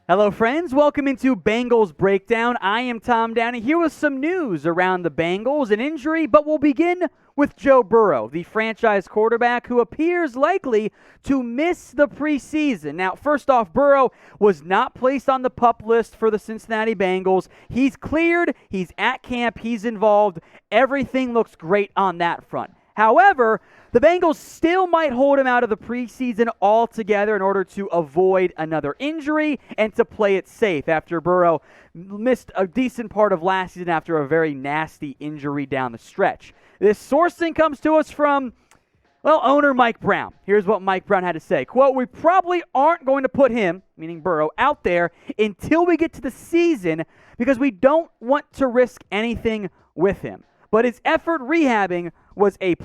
Hello, friends. Welcome into Bengals Breakdown. I am Tom Downey here with some news around the Bengals, an injury, but we'll begin with Joe Burrow, the franchise quarterback who appears likely to miss the preseason. Now, first off, Burrow was not placed on the PUP list for the Cincinnati Bengals. He's cleared. He's at camp. He's involved. Everything looks great on that front. However, the Bengals still might hold him out of the preseason altogether in order to avoid another injury and to play it safe after Burrow missed a decent part of last season after a very nasty injury down the stretch. This sourcing comes to us from, owner Mike Brown. Here's what Mike Brown had to say. Quote, "We probably aren't going to put him," meaning Burrow, "out there until we get to the season because we don't want to risk anything with him. But his effort rehabbing was A+.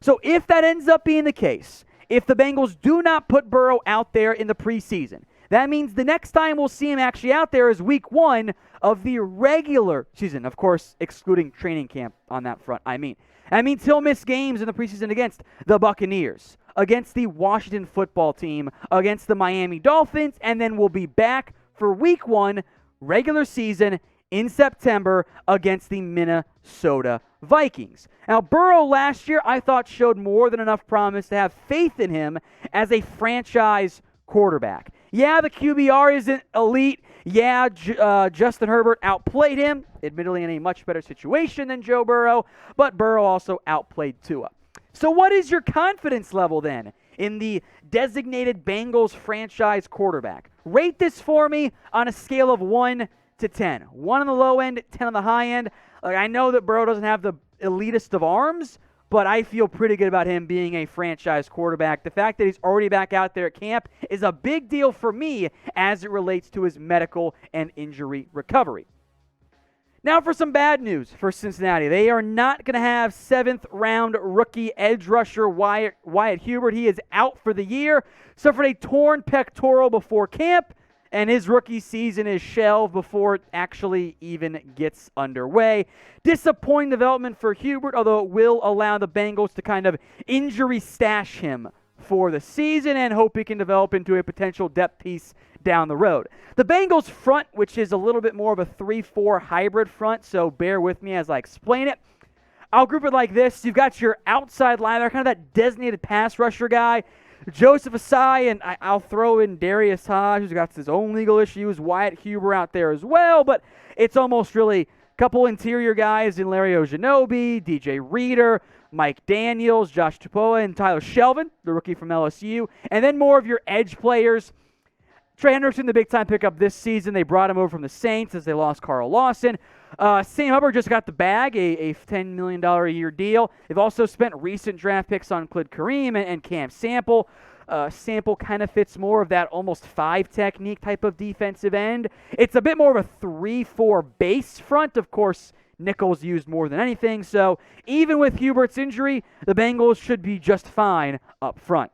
So if that ends up being the case, if the Bengals do not put Burrow out there in the preseason, that means the next time we'll see him actually out there is week 1 of the regular season. Of course, excluding training camp on that front, That means he'll miss games in the preseason against the Buccaneers, against the Washington football team, against the Miami Dolphins, and then we'll be back for week 1, regular season, in September against the Minnesota Vikings. Now, Burrow last year, I thought, showed more than enough promise to have faith in him as a franchise quarterback. Yeah, the QBR isn't elite. Yeah, Justin Herbert outplayed him, admittedly in a much better situation than Joe Burrow, but Burrow also outplayed Tua. So what is your confidence level then in the designated Bengals franchise quarterback? Rate this for me on a scale of 1 to 10. 1 on the low end, 10 on the high end. I know that Burrow doesn't have the elitist of arms, but I feel pretty good about him being a franchise quarterback. The fact that he's already back out there at camp is a big deal for me as it relates to his medical and injury recovery. Now for some bad news for Cincinnati. They are not going to have 7th-round rookie edge rusher Wyatt Hubert. He is out for the year, suffered a torn pectoral before camp, and his rookie season is shelved before it actually even gets underway. Disappointing development for Hubert, although it will allow the Bengals to kind of injury stash him for the season and hope he can develop into a potential depth piece down the road. The Bengals front, which is a little bit more of a 3-4 hybrid front, so bear with me as I explain it. I'll group it like this. You've got your outside linebacker, kind of that designated pass rusher guy, Joseph Asai, and I'll throw in Darius Hodge, who's got his own legal issues, Wyatt Hubert out there as well, but it's almost really a couple interior guys in Larry Ojanobi, DJ Reader, Mike Daniels, Josh Tupoa, and Tyler Shelvin, the rookie from LSU, and then more of your edge players. Trey Hendrickson, the big-time pickup this season. They brought him over from the Saints as they lost Carl Lawson. Sam Hubbard just got the bag, a $10 million a year deal. They've also spent recent draft picks on Khalid Kareem and Cam Sample. Sample kind of fits more of that almost 5 technique type of defensive end. It's a bit more of a 3-4 base front. Of course, nickel's used more than anything. So even with Hubert's injury, the Bengals should be just fine up front.